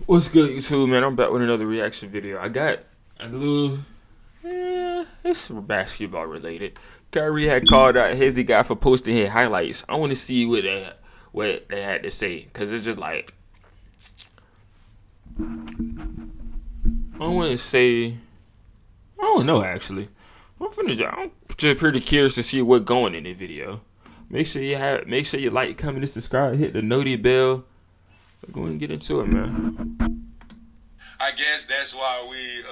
What's good, YouTube, man? I'm back with another reaction video. I got a little, it's basketball related. Kyrie had called out Hezi God for posting his highlights. I want to see what they had to say, cause it's just like, I want to say, I don't know actually. I'm just pretty curious to see what's going in the video. Make sure you like, comment, and subscribe. Hit the noti bell. Go and get into it, man. I guess that's why we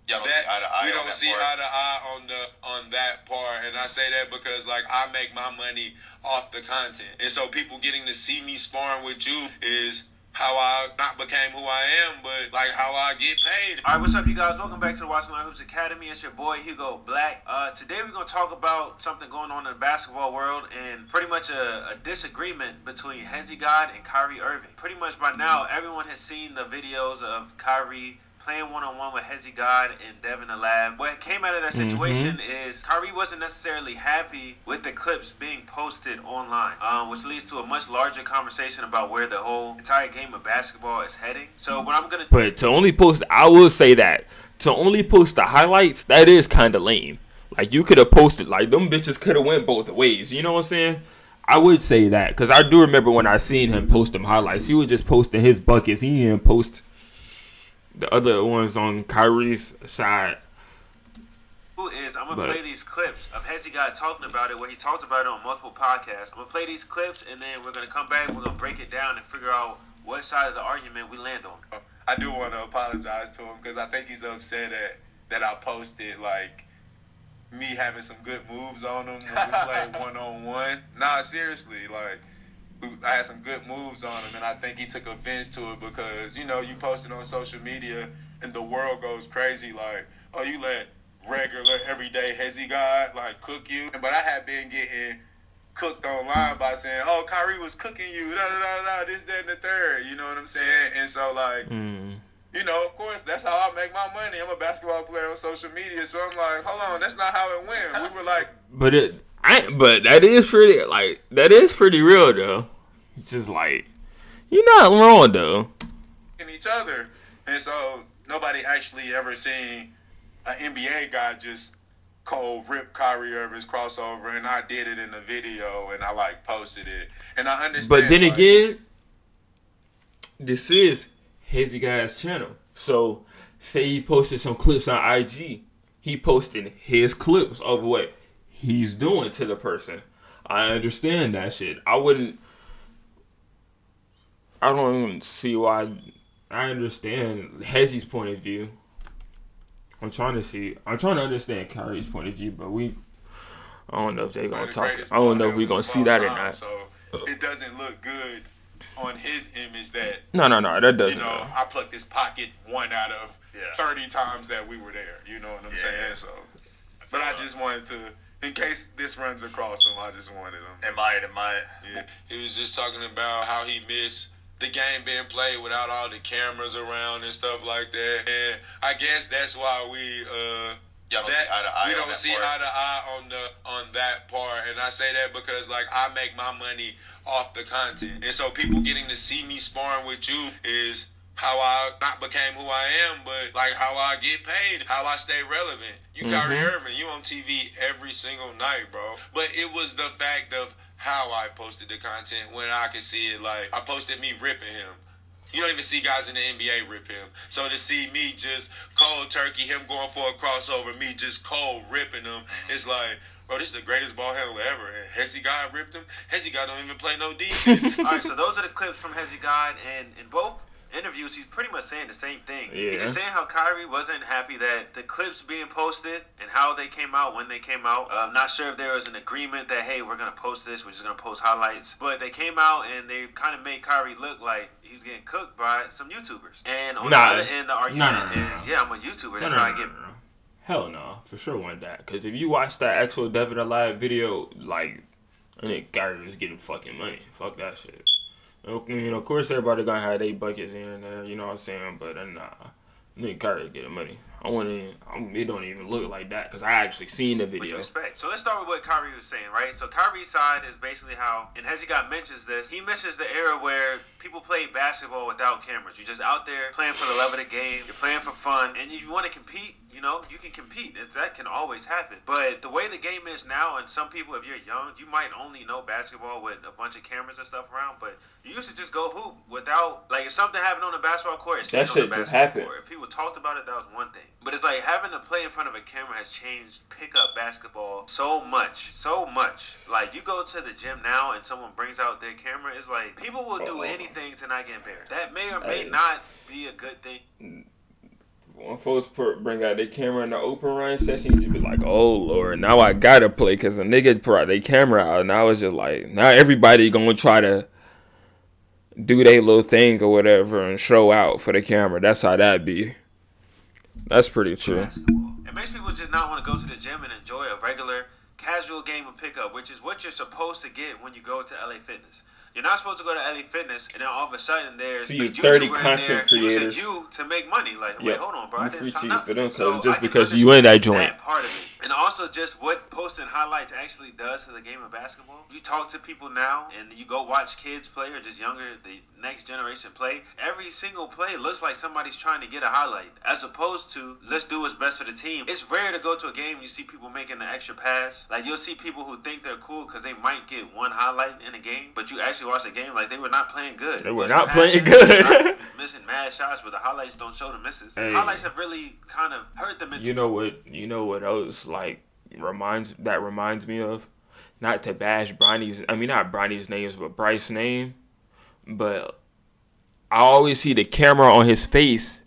don't see eye to eye on that part, and I say that because like I make my money off the content, and so people getting to see me sparring with you is how I not became who I am, but like how I get paid. All right, what's up, you guys? Welcome back to the Watch and Learn Hoops Academy. It's your boy Hugo Black. Today we're gonna talk about something going on in the basketball world and pretty much a disagreement between Hezi God and Kyrie Irving. Pretty much by now, everyone has seen the videos of Kyrie playing one-on-one with Hezi God and Devin the Lab. What came out of that situation is Kyrie wasn't necessarily happy with the clips being posted online, which leads to a much larger conversation about where the whole entire game of basketball is heading. So what I'm gonna But to only post, I will say that, to only post the highlights, that is kind of lame. Like, you could have posted, like, them bitches could have went both ways. You know what I'm saying? I would say that, because I do remember when I seen him post them highlights. He was just posting his buckets. He didn't post the other ones on Kyrie's side. I'm gonna play these clips of Hezi God talking about it, where he talked about it on multiple podcasts. I'm gonna play these clips, and then we're gonna come back. We're gonna break it down and figure out what side of the argument we land on. I do want to apologize to him because I think he's upset that I posted like me having some good moves on him when we played one-on-one. Nah, seriously, like I had some good moves on him, and I think he took offense to it because, you know, you posted on social media and the world goes crazy like, oh, you let regular, everyday Hezi God like cook you. But I had been getting cooked online by saying, oh, Kyrie was cooking you, this, that, and the third. You know what I'm saying? And so, like, you know, of course, that's how I make my money. I'm a basketball player on social media, so I'm like, hold on, that's not how it went. We were like, But that is pretty real though. It's just like, you're not wrong though. in each other, and so nobody actually ever seen an NBA guy just cold rip Kyrie Irving's crossover, and I did it in the video, and I like posted it, and I understand. But then like, again, this is Hezi God's channel. So say he posted some clips on IG, he posted his clips of what he's doing to the person. I understand that shit. I don't even see why. I understand Hezi's point of view. I'm trying to understand Kyrie's point of view, but I don't know if they're gonna talk. I don't know if we're gonna see that or not. So it doesn't look good on his image that No, that doesn't. You know, I plucked this pocket 1 out of 30 times that we were there. You know what I'm saying? So, but I just wanted to, in case this runs across him, I just wanted him. It might. Yeah. He was just talking about how he missed the game being played without all the cameras around and stuff like that. And I guess that's why we don't see eye to eye on that part. And I say that because like I make my money off the content, and so people getting to see me sparring with you is how I not became who I am, but like how I get paid, how I stay relevant. You Kyrie Irving, you on TV every single night, bro. But it was the fact of how I posted the content when I could see it. Like I posted me ripping him. You don't even see guys in the NBA rip him. So to see me just cold turkey, him going for a crossover, me just cold ripping him, it's like, bro, this is the greatest ball handler ever. And Hezi God ripped him. Hezi God don't even play no defense. All right, so those are the clips from Hezi God, and in both interviews, he's pretty much saying the same thing. Yeah. He's just saying how Kyrie wasn't happy that the clips being posted and how they came out, when they came out. I'm not sure if there was an agreement that, hey, we're going to post this, we're just going to post highlights. But they came out and they kind of made Kyrie look like he was getting cooked by some YouTubers. And on the other end, the argument is, yeah, I'm a YouTuber. That's how I get... Hell no, for sure wasn't that. Because if you watch that actual Devin Alive video, like, I think Kyrie was getting fucking money. Fuck that shit. You know, of course, everybody gonna have their buckets in there, you know what I'm saying? But nah, I think Kyrie getting money. It don't even look like that because I actually seen the video. What you expect? So let's start with what Kyrie was saying, right? So Kyrie's side is basically how, and HeziGod mentions this. He mentions the era where people played basketball without cameras. You're just out there playing for the love of the game. You're playing for fun, and if you want to compete, you know, you can compete. That can always happen. But the way the game is now, and some people, if you're young, you might only know basketball with a bunch of cameras and stuff around. But you used to just go hoop without, like, if something happened on the basketball court, it that shit just happened. If people talked about it, that was one thing. But it's like having to play in front of a camera has changed pickup basketball so much. Like, you go to the gym now and someone brings out their camera, it's like people will do anything to not get embarrassed. That may or may not be a good thing. When folks bring out their camera in the open run session, you be like, oh, Lord, now I gotta play because a nigga brought their camera out. And I was just like, now everybody gonna try to do their little thing or whatever and show out for the camera. That's how that be. That's pretty true. It makes people just not want to go to the gym and enjoy a regular, casual game of pickup, which is what you're supposed to get when you go to LA Fitness. You're not supposed to go to LA Fitness and then all of a sudden there's see 30 content creators using you to make money. Like, wait, hold on, bro. I didn't sign up for them so just because you in that joint. That part of it. And also just what posting highlights actually does to the game of basketball. You talk to people now and you go watch kids play or just younger, the next generation play. Every single play looks like somebody's trying to get a highlight as opposed to let's do what's best for the team. It's rare to go to a game and you see people making an extra pass. Like, you'll see people who think they're cool because they might get one highlight in a game, but you actually watch the game like they were not playing good. They were not playing good. Missing mad shots where the highlights don't show the misses. Hey, highlights have really kind of hurt them. You know what else like reminds me of? Not to bash not Bronny's names, but Bryce's name. But I always see the camera on his face,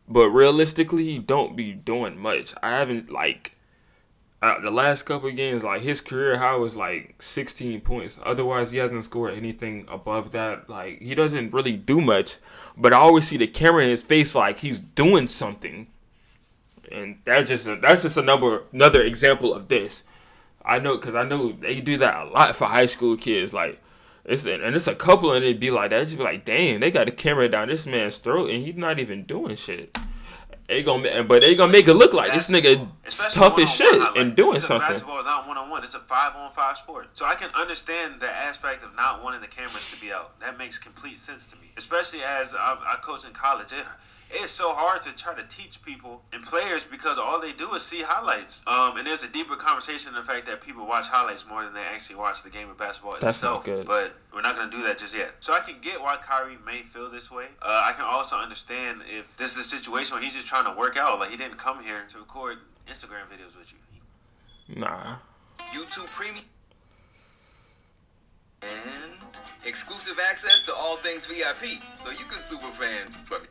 but realistically, he don't be doing much. I haven't, the last couple of games, like, his career high was, 16 points. Otherwise, he hasn't scored anything above that. Like, he doesn't really do much, but I always see the camera in his face like he's doing something. And that's just another example of this. I know they do that a lot for high school kids. Like, it's a couple, and it'd be like that. Just be like, dang, they got a camera down this man's throat, and he's not even doing shit. They gonna make it look like this nigga tough as shit and doing something. Basketball is not 1-on-1. It's a 5-on-5 sport. So I can understand the aspect of not wanting the cameras to be out. That makes complete sense to me. Especially as I coach in college. It's so hard to try to teach people and players because all they do is see highlights. And there's a deeper conversation in the fact that people watch highlights more than they actually watch the game of basketball itself. Not good. But we're not going to do that just yet. So I can get why Kyrie may feel this way. I can also understand if this is a situation where he's just trying to work out. Like, he didn't come here to record Instagram videos with you. Nah. YouTube Premium. And exclusive access to all things VIP. So you can superfan from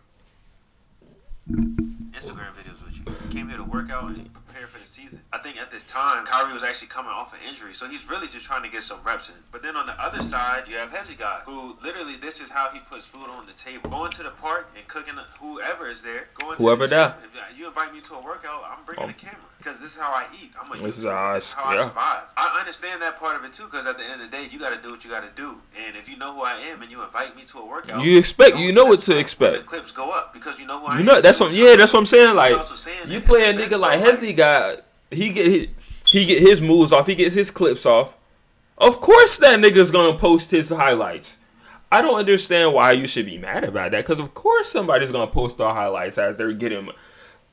Instagram videos with you. He came here to work out and prepare for the season. I think at this time, Kyrie was actually coming off an injury, so he's really just trying to get some reps in. But then on the other side, you have Hezi God, who literally this is how he puts food on the table. Going to the park and cooking whoever is there. Whoever there. If you invite me to a workout, I'm bringing the camera because this is how I eat. I'm this is how I survive. I understand that part of it too, because at the end of the day, you got to do what you got to do. And if you know who I am and you invite me to a workout, you know what to expect. The clips go up because you know who I am. You know that's what I'm saying. Like, you play a nigga like Hezi God, he get his moves off, he gets his clips off. Of course that nigga's gonna post his highlights. I don't understand why you should be mad about that, because of course somebody's gonna post their highlights as they're getting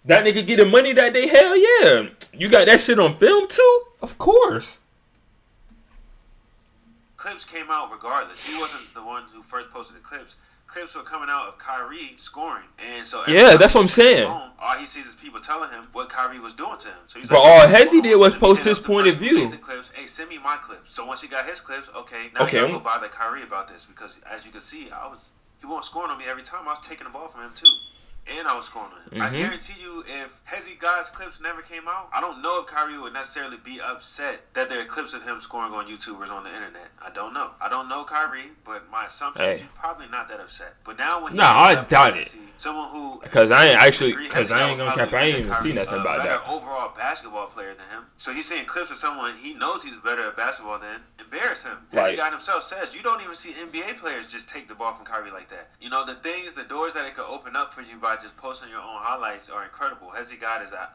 that nigga getting money that day. Hell yeah, you got that shit on film too. Of course. Clips came out regardless. He wasn't the one who first posted the clips. Clips were coming out of Kyrie scoring, and so that's what I'm saying. All he sees is people telling him what Kyrie was doing to him. So he's but all Hezi did was post his point of view. The clips, hey, send me my clips. So once he got his clips, now you gotta go bother Kyrie about this, because as you can see, he wasn't scoring on me every time. I was taking the ball from him too. And I was scoring on him. I guarantee you, if Hezi God's clips never came out, I don't know if Kyrie would necessarily be upset that there are clips of him scoring on YouTubers on the internet. I don't know. I don't know Kyrie, but my assumption is he's probably not that upset. But now when I doubt it. Someone who I ain't gonna cap. I ain't even see nothing about that. Overall basketball player than him. So he's seeing clips of someone he knows he's better at basketball than embarrass him. Hezi God himself says you don't even see NBA players just take the ball from Kyrie like that. You know, the doors that it could open up for you by just posting your own highlights are incredible. Hezi God is a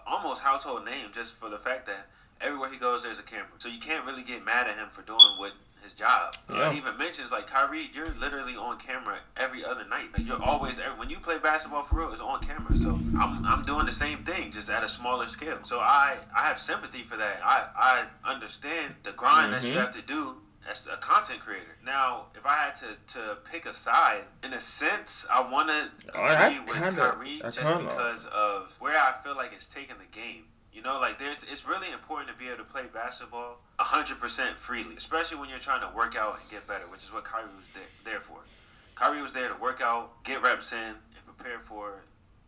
almost household name just for the fact that everywhere he goes, there's a camera. So you can't really get mad at him for doing what his job. He even mentions, like, Kyrie, you're literally on camera every other night. Like, you're always, when you play basketball for real, it's on camera. So I'm doing the same thing, just at a smaller scale. So I have sympathy for that. I understand the grind that you have to do as a content creator. Now, if I had to pick a side, in a sense, I want to agree with Kyrie just because of where I feel like it's taking the game. You know, like, it's really important to be able to play basketball 100% freely, especially when you're trying to work out and get better, which is what Kyrie was there for. Kyrie was there to work out, get reps in, and prepare for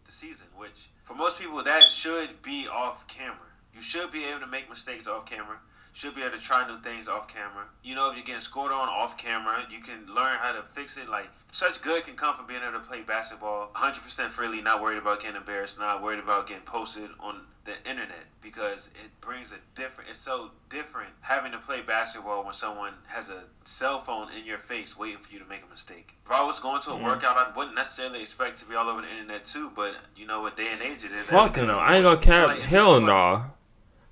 the season, which for most people, that should be off camera. You should be able to make mistakes off camera. Should be able to try new things off camera. You know, if you're getting scored on off camera, you can learn how to fix it. Like, such good can come from being able to play basketball 100% freely, not worried about getting embarrassed, not worried about getting posted on the internet, because it brings it's so different having to play basketball when someone has a cell phone in your face waiting for you to make a mistake. If I was going to a workout, I wouldn't necessarily expect to be all over the internet too, but you know what day and age it is. Fucking no, I ain't gonna cap. So, like, hell no.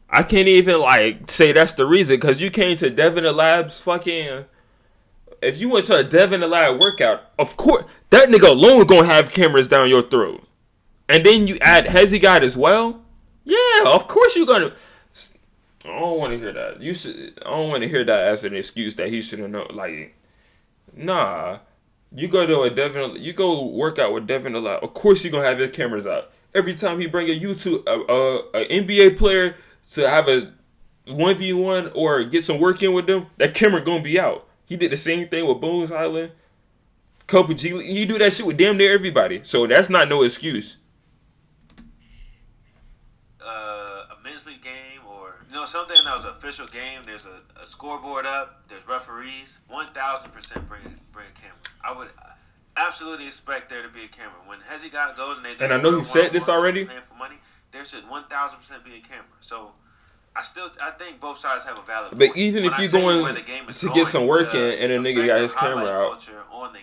I can't even, like, say that's the reason, because you came to Devin the Lab's fucking... If you went to a Devin the Lab workout, of course, that nigga alone gonna have cameras down your throat. And then you add Hezi God as well? Yeah, of course you're gonna... I don't want to hear that. I don't want to hear that as an excuse that he shouldn't know. Like, nah. You go to you go work out with Devin the Lab. Of course you're gonna have your cameras out. Every time he bring a NBA player to have a 1v1 or get some work in with them, that camera gonna be out. He did the same thing with Bones Island, couple G. You do that shit with damn near everybody. So that's not no excuse. A men's league game, or something that was an official game. There's a scoreboard up. There's referees. 1,000% bring a camera. I would absolutely expect there to be a camera when Hezi God goes and they. And I know you said this already. Playing for money, there should 1,000% be a camera. So. I think both sides have a valid point. But even if you're going to get some work in and a nigga got his camera out,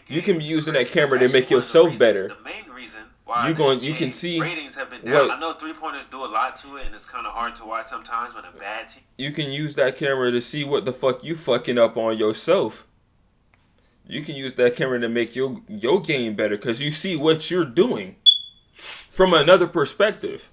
you can be using that camera to make yourself better. The main reason why you can see ratings have been down. I know 3-pointers do a lot to it, and it's kind of hard to watch sometimes when a bad team. You can use that camera to see what the fuck you fucking up on yourself. You can use that camera to make your game better because you see what you're doing from another perspective.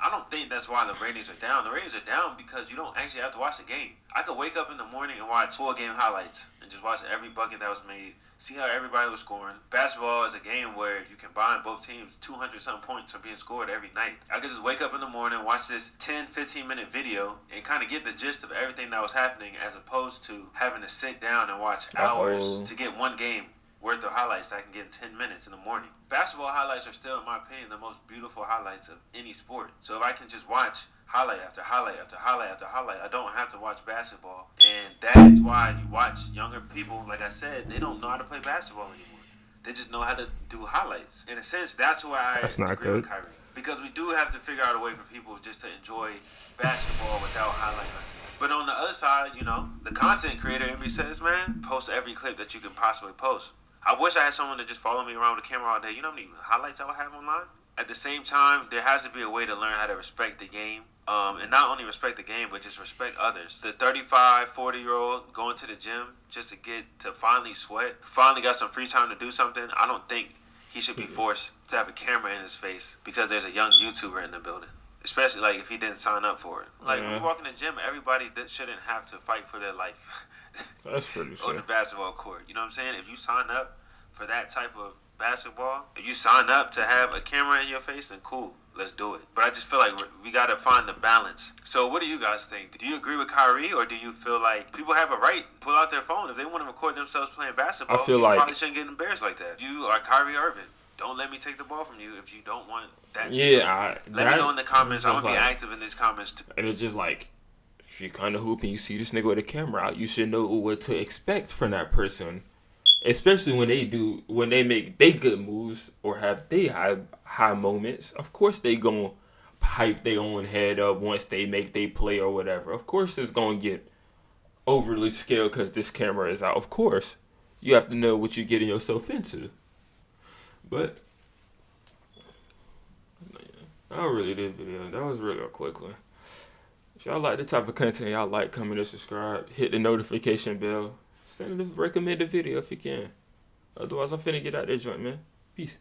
I don't think that's why the ratings are down. The ratings are down because you don't actually have to watch the game. I could wake up in the morning and watch full game highlights and just watch every bucket that was made, see how everybody was scoring. Basketball is a game where you combine both teams, 200-something points are being scored every night. I could just wake up in the morning, watch this 10, 15-minute video, and kind of get the gist of everything that was happening as opposed to having to sit down and watch hours to get one game worth of highlights that I can get in 10 minutes in the morning. Basketball highlights are still, in my opinion, the most beautiful highlights of any sport. So if I can just watch highlight after highlight after highlight after highlight, I don't have to watch basketball. And that's why you watch younger people, like I said, they don't know how to play basketball anymore. They just know how to do highlights. In a sense, that's why I agree with Kyrie. Because we do have to figure out a way for people just to enjoy basketball without highlight hunting. But on the other side, the content creator in me says, man, post every clip that you can possibly post. I wish I had someone to just follow me around with a camera all day. You know how many highlights I would have online? At the same time, there has to be a way to learn how to respect the game. And not only respect the game, but just respect others. The 35, 40-year-old going to the gym just to finally sweat, finally got some free time to do something, I don't think he should be forced to have a camera in his face because there's a young YouTuber in the building. Especially, like, if he didn't sign up for it. Like, when you walk in the gym, everybody that shouldn't have to fight for their life. That's pretty on the basketball court. You know what I'm saying? If you sign up for that type of basketball, if you sign up to have a camera in your face, then cool, let's do it. But I just feel like we got to find the balance. So what do you guys think? Do you agree with Kyrie, or do you feel like people have a right to pull out their phone if they want to record themselves playing basketball? I feel like probably shouldn't get embarrassed like that. You are Kyrie Irving. Don't let me take the ball from you if you don't want that. Yeah, let me know in the comments. I'm gonna be active in these comments too. And it's just like, if you kind of hoop and you see this nigga with a camera out, you should know what to expect from that person. Especially when they make they good moves or have they high moments. Of course they gonna hype their own head up once they make they play or whatever. Of course it's gonna get overly scaled because this camera is out. Of course, you have to know what you're getting yourself into. But that was really this video. That was really a quick one. If y'all like the type of content y'all like, comment and subscribe. Hit the notification bell. Recommend the video if you can. Otherwise, I'm finna get out there joint, man. Peace.